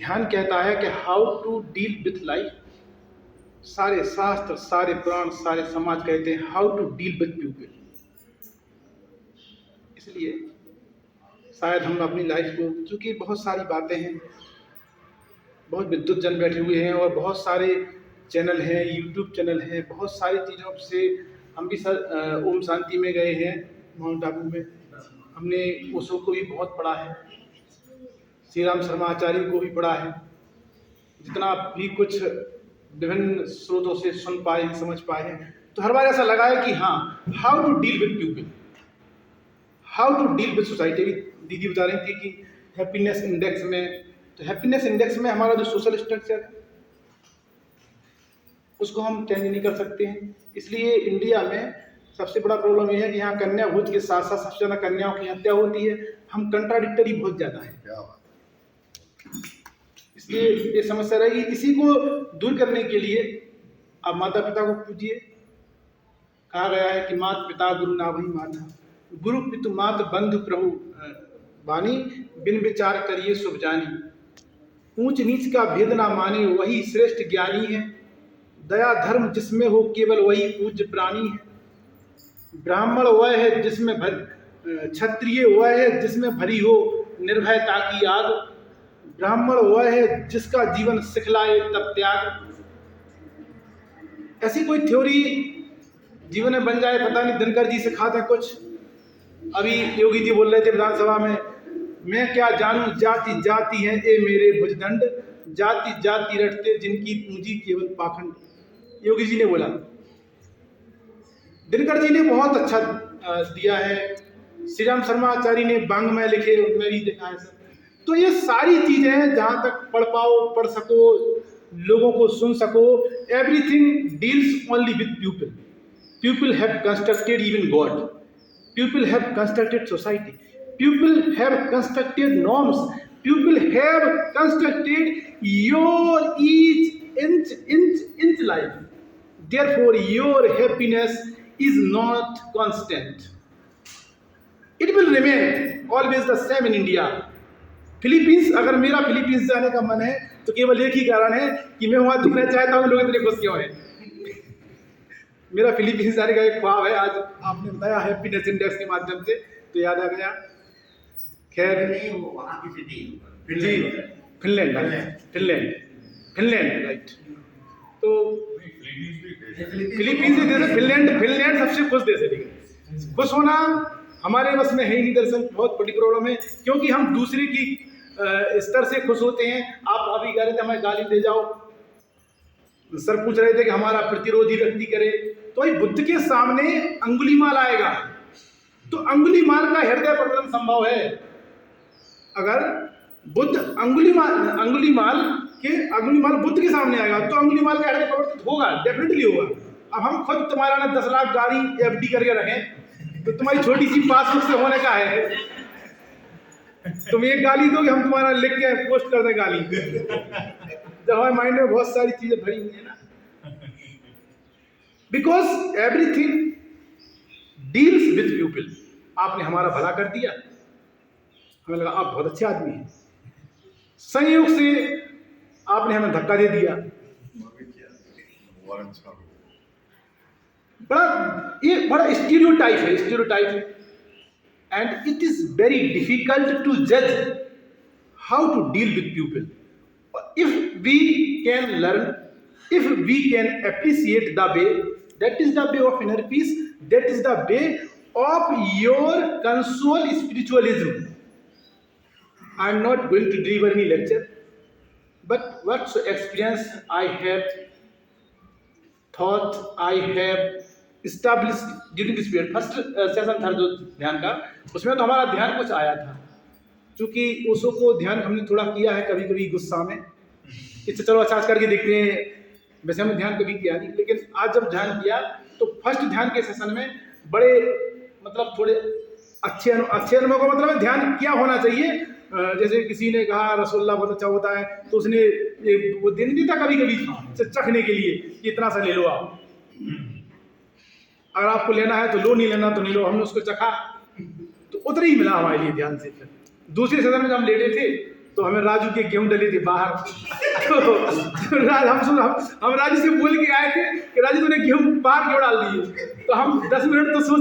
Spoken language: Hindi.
ध्यान कहता है कि how to deal with life. सारे शास्त्र, सारे पुराण, सारे समाज कहते हैं how to deal with people. इसलिए शायद हम अपनी लाइफ को, क्योंकि बहुत सारी बातें हैं, बहुत विद्युत जन बैठे हुए हैं और बहुत सारे चैनल हैं, यूट्यूब चैनल हैं, बहुत सारी चीज़ों से हम भी सर ओम शांति में गए हैं, माउंट आबू में। हमने ओशो को भी बहुत पढ़ा है, श्री राम शर्मा आचार्य को भी पढ़ा है। जितना भी कुछ विभिन्न स्रोतों से सुन पाए हैं, समझ पाए हैं, तो हर बार ऐसा लगा है कि हाँ, how to deal with people, how to deal with society. दीदी बता रही थी कि हैप्पीनेस इंडेक्स में, तो हैप्पीनेस इंडेक्स में हमारा जो सोशल स्ट्रक्चर है उसको हम चेंज नहीं कर सकते हैं। इसलिए इंडिया में सबसे बड़ा प्रॉब्लम यह है कि यहाँ कन्या भोज के साथ साथ सबसे ज़्यादा कन्याओं की हत्या होती है। हम कंट्राडिक्टरी बहुत ज़्यादा है, इसलिए ये समस्या रहेगी। इसी को दूर करने के लिए आप माता पिता को पूजिए। कहा गया है कि मात पिता गुरु ना भई माता, गुरु पितु मात बंधु प्रभु वाणी, बिन विचार करिए शुभ जानी। ऊंच नीच का भेद ना माने वही श्रेष्ठ ज्ञानी है, दया धर्म जिसमें हो केवल वही पूज्य प्राणी है। ब्राह्मण वह है जिसमें क्षत्रिय वह है जिसमें भरी हो निर्भयता की आग, ब्राह्मण वह है जिसका जीवन सिखलाए तब त्याग। ऐसी कोई थ्योरी जीवन में बन जाए, पता नहीं दिनकर जी सिखाते हैं कुछ। अभी योगी जी बोल रहे थे विधानसभा में, मैं क्या जानूं जाति जाति है ए मेरे भुजदंड, जाति जाति रटते जिनकी पूंजी केवल पाखंड। योगी जी ने बोला, दिनकर जी ने बहुत अच्छा दिया है, श्री राम शर्मा आचार्य ने बांग में लिखे, उनमें भी देखा है सब। तो ये सारी चीजें जहां तक पढ़ पाओ, पढ़ सको, लोगों को सुन सको, everything deals only with people. People have constructed even God, people have constructed society, people have constructed norms, people have constructed your each inch life. Therefore, your happiness is not constant. It will remain always the same in India. Philippines, अगर मेरा फिलीपींस जाने का मन है तो केवल एक ही कारण है कि मैं वहां दिखना चाहता हूँ लोग इतने खुश क्यों हैं। मेरा फिलीपींस जाने का एक ख्वाब है। आज आपने बताया हैप्पीनेस इंडेक्स के माध्यम से तो याद आ गया। खैर जी, फिनलैंड राइट। तो फिलीपींस से देश, फिनलैंड सबसे खुश देश है। लेकिन खुश होना हमारे बस में है ही नहीं। दरअसल बहुत बड़ी प्रॉब्लम है, क्योंकि हम दूसरे की स्तर से खुश होते हैं। आप अभी कह रहे थे हमें गाली दे जाओ, सर पूछ रहे थे कि हमारा प्रतिरोधी व्यक्ति करे, तो भाई बुद्ध के सामने अंगुलीमाल आएगा तो अंगुलीमाल का हृदय परिवर्तन संभव है। अगर बुद्ध अंगुलीमाल बुद्ध के सामने आएगा तो अंगुलीमाल का हृदय परिवर्तित होगा, डेफिनेटली होगा। अब हम खुद तुम्हारा ना 10 लाख गाड़ी एफडी करके रखें तो तुम्हारी छोटी सी पासबुक से होने का है। तुम एक गाली दोगे, हम तुम्हारा लिख के पोस्ट कर दें गाली। जब हमारे माइंड में बहुत सारी चीजें भरी हुई है ना, because everything deals with people. आपने हमारा भला कर दिया, हमें लगा आप बहुत अच्छे आदमी हैं, संयोग से आपने हमें धक्का दे दिया। बड़ा स्टीरियोटाइप है, and it is very difficult to जज how to deal with people. If we can learn, if we can appreciate the way, that is the way of inner peace, that is the way of your console spiritualism. I am not going to deliver any lecture, but what experience I have thought, I have established during this period. First session था जो ध्यान का, उसमें तो हमारा ध्यान कुछ आया था, क्योंकि ओशो को ध्यान हमने थोड़ा किया है कभी कभी गुस्सा में। इससे चलो अच्छा करके देखते हैं, वैसे हमने ध्यान कभी किया नहीं, लेकिन आज जब ध्यान किया तो फर्स्ट ध्यान के सेशन में बड़े मतलब थोड़े अच्छे अनुभव का मतलब ध्यान क्या होना चाहिए। जैसे किसी ने कहा रसगुल्ला बहुत अच्छा होता है, तो उसने वो दे नहीं देता कभी कभी चखने के लिए, इतना सा ले लो आप, अगर आपको लेना है तो लो, नहीं लेना तो नहीं लो। हमने उसको चखा तो उतना ही मिला हमारे लिए ध्यान से। फिर दूसरे सदन में जब हम लेटे थे तो हमें राजू के गेहूं डले थे बाहर। हम राजू से बोल के आए थे कि राजू तूने गेहूं बाहर क्यों डाल दिए, तो हम 10 मिनट तो सोच